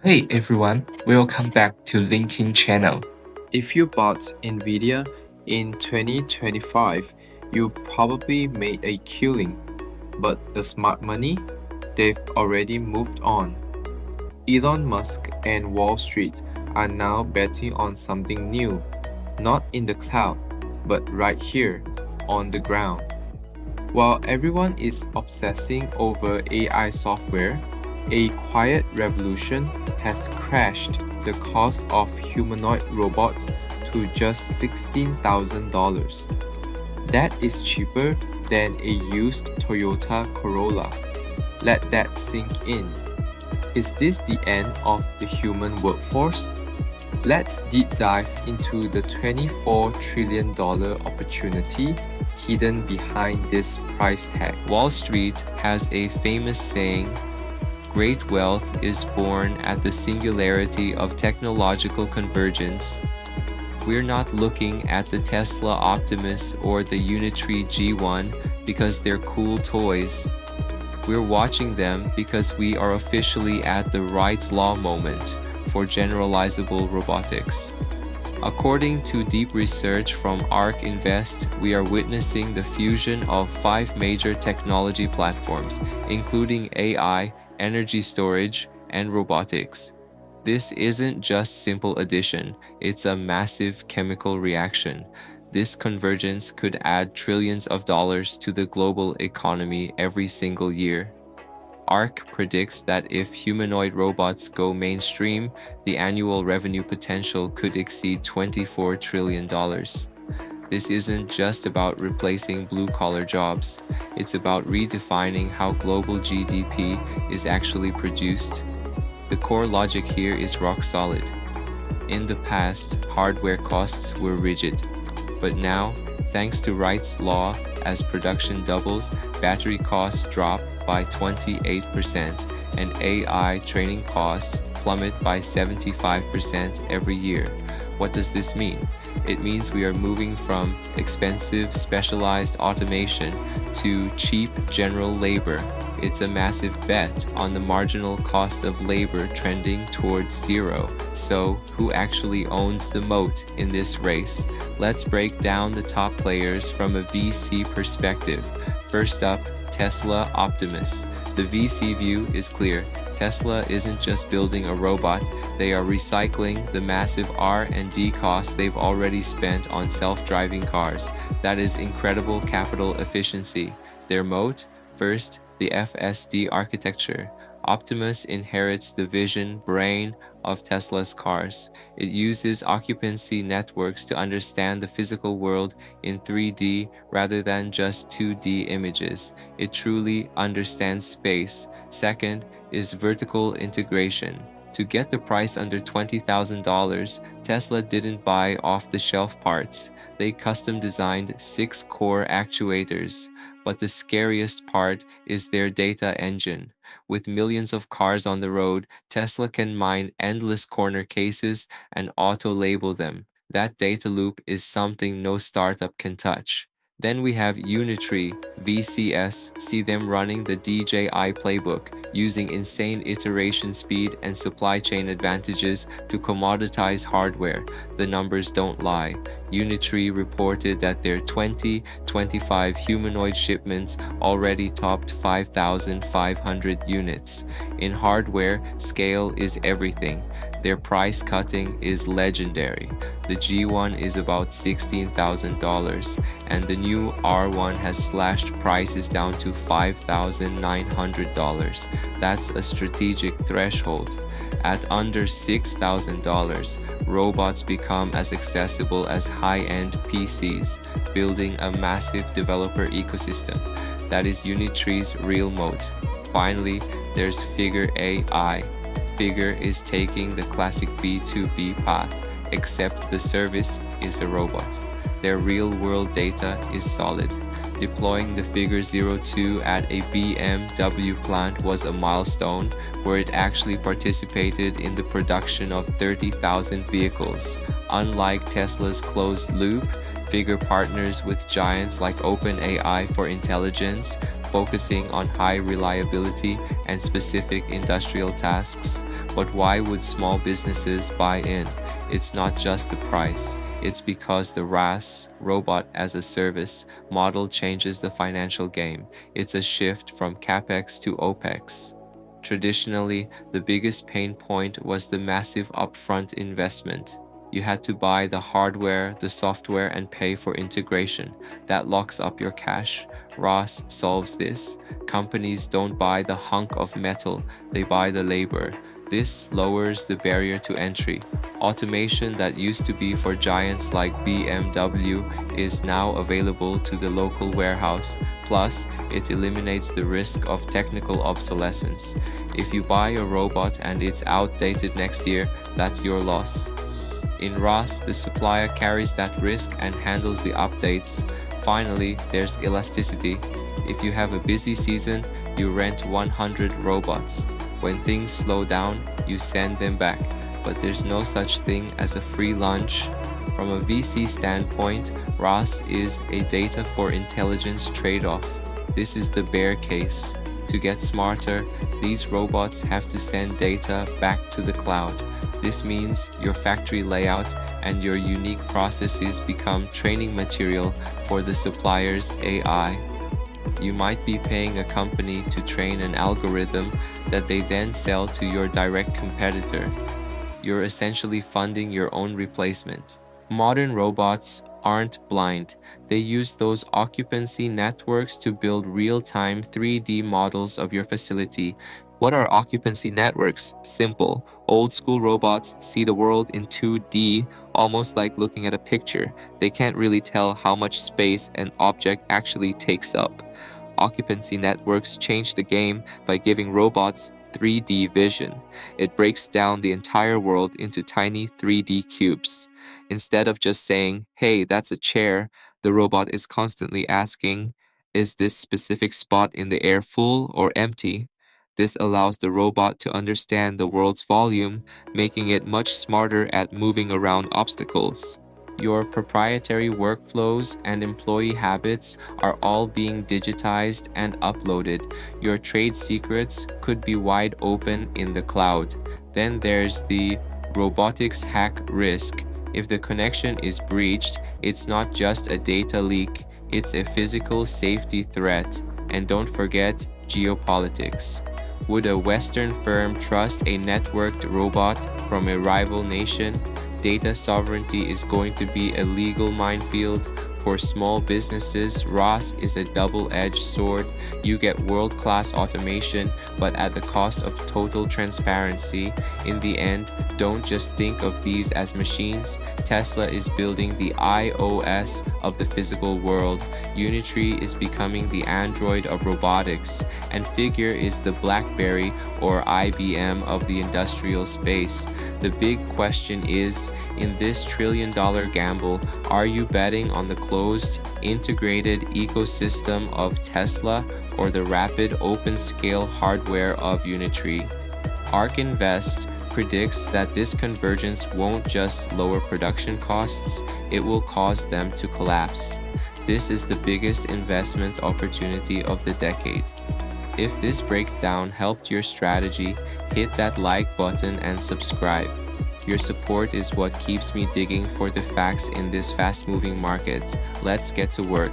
Hey everyone, welcome back to Linkin Channel. If you bought Nvidia in 2025, you probably made a killing, but the smart money, they've already moved on. Elon Musk and Wall Street are now betting on something new, not in the cloud, but right here, on the ground. While everyone is obsessing over AI software, a quiet revolution has crashed the cost of humanoid robots to just $16,000. That is cheaper than a used Toyota Corolla. Let that sink in. Is this the end of the human workforce? Let's deep dive into the $24 trillion opportunity hidden behind this price tag. Wall Street has a famous saying, "Great wealth is born at the singularity of technological convergence." We're not looking at the Tesla Optimus or the Unitree G1 because they're cool toys. We're watching them because we are officially at the Wright's Law moment for generalizable robotics. According to deep research from ARK Invest, we are witnessing the fusion of 5 major technology platforms, including AI, energy storage, and robotics. This isn't just simple addition, it's a massive chemical reaction. This convergence could add trillions of dollars to the global economy every single year. ARK predicts that if humanoid robots go mainstream, the annual revenue potential could exceed $24 trillion. This isn't just about replacing blue-collar jobs. It's about redefining how global GDP is actually produced. The core logic here is rock solid. In the past, hardware costs were rigid. But now, thanks to Wright's law, as production doubles, battery costs drop by 28% and AI training costs plummet by 75% every year. What does this mean? It means we are moving from expensive, specialized automation to cheap general labor. It's a massive bet on the marginal cost of labor trending towards zero. So, who actually owns the moat in this race? Let's break down the top players from a VC perspective. First up, Tesla Optimus. The VC view is clear. Tesla isn't just building a robot, they are recycling the massive R&D costs they've already spent on self-driving cars. That is incredible capital efficiency. Their moat? First, the FSD architecture. Optimus inherits the vision brain of Tesla's cars. It uses occupancy networks to understand the physical world in 3D rather than just 2D images. It truly understands space. Second is vertical integration. To get the price under $20,000, Tesla didn't buy off-the-shelf parts. They custom-designed 6 core actuators. But the scariest part is their data engine. With millions of cars on the road, Tesla can mine endless corner cases and auto-label them. That data loop is something no startup can touch. Then we have Unitree, VCS, see them running the DJI playbook, using insane iteration speed and supply chain advantages to commoditize hardware. The numbers don't lie. Unitree reported that their 2025 humanoid shipments already topped 5,500 units. In hardware, scale is everything. Their price cutting is legendary. The G1 is about $16,000, and the new R1 has slashed prices down to $5,900. That's a strategic threshold. At under $6,000, robots become as accessible as high-end PCs, building a massive developer ecosystem. That is Unitree's real moat. Finally, there's Figure AI. Figure is taking the classic B2B path, except the service is a robot. Their real-world data is solid. Deploying the Figure 02 at a BMW plant was a milestone where it actually participated in the production of 30,000 vehicles. Unlike Tesla's closed loop, Seven-figure partners with giants like OpenAI for intelligence, focusing on high reliability and specific industrial tasks. But why would small businesses buy in? It's not just the price. It's because the RaaS, Robot as a Service, model changes the financial game. It's a shift from CAPEX to OPEX. Traditionally, the biggest pain point was the massive upfront investment. You had to buy the hardware, the software, and pay for integration. That locks up your cash. RaaS solves this. Companies don't buy the hunk of metal, they buy the labor. This lowers the barrier to entry. Automation that used to be for giants like BMW is now available to the local warehouse. Plus, it eliminates the risk of technical obsolescence. If you buy a robot and it's outdated next year, that's your loss. In RaaS, the supplier carries that risk and handles the updates. Finally, there's elasticity. If you have a busy season, you rent 100 robots. When things slow down, you send them back. But there's no such thing as a free lunch. From a VC standpoint, RaaS is a data for intelligence trade-off. This is the bear case. To get smarter, these robots have to send data back to the cloud. This means your factory layout and your unique processes become training material for the supplier's AI. You might be paying a company to train an algorithm that they then sell to your direct competitor. You're essentially funding your own replacement. Modern robots aren't blind. They use those occupancy networks to build real-time 3D models of your facility. What are occupancy networks? Simple. Old school robots see the world in 2D, almost like looking at a picture. They can't really tell how much space an object actually takes up. Occupancy networks change the game by giving robots 3D vision. It breaks down the entire world into tiny 3D cubes. Instead of just saying, "Hey, that's a chair," the robot is constantly asking, "Is this specific spot in the air full or empty?" This allows the robot to understand the world's volume, making it much smarter at moving around obstacles. Your proprietary workflows and employee habits are all being digitized and uploaded. Your trade secrets could be wide open in the cloud. Then there's the robotics hack risk. If the connection is breached, it's not just a data leak, it's a physical safety threat. And don't forget geopolitics. Would a Western firm trust a networked robot from a rival nation? Data sovereignty is going to be a legal minefield. For small businesses, RaaS is a double-edged sword. You get world-class automation, but at the cost of total transparency. In the end, don't just think of these as machines. Tesla is building the iOS of the physical world. Unitree is becoming the Android of robotics. And Figure is the BlackBerry or IBM of the industrial space. The big question is, in this trillion-dollar gamble, are you betting on the closed, integrated ecosystem of Tesla or the rapid open-scale hardware of Unitree? ARK Invest predicts that this convergence won't just lower production costs, it will cause them to collapse. This is the biggest investment opportunity of the decade. If this breakdown helped your strategy, hit that like button and subscribe. Your support is what keeps me digging for the facts in this fast-moving market. Let's get to work.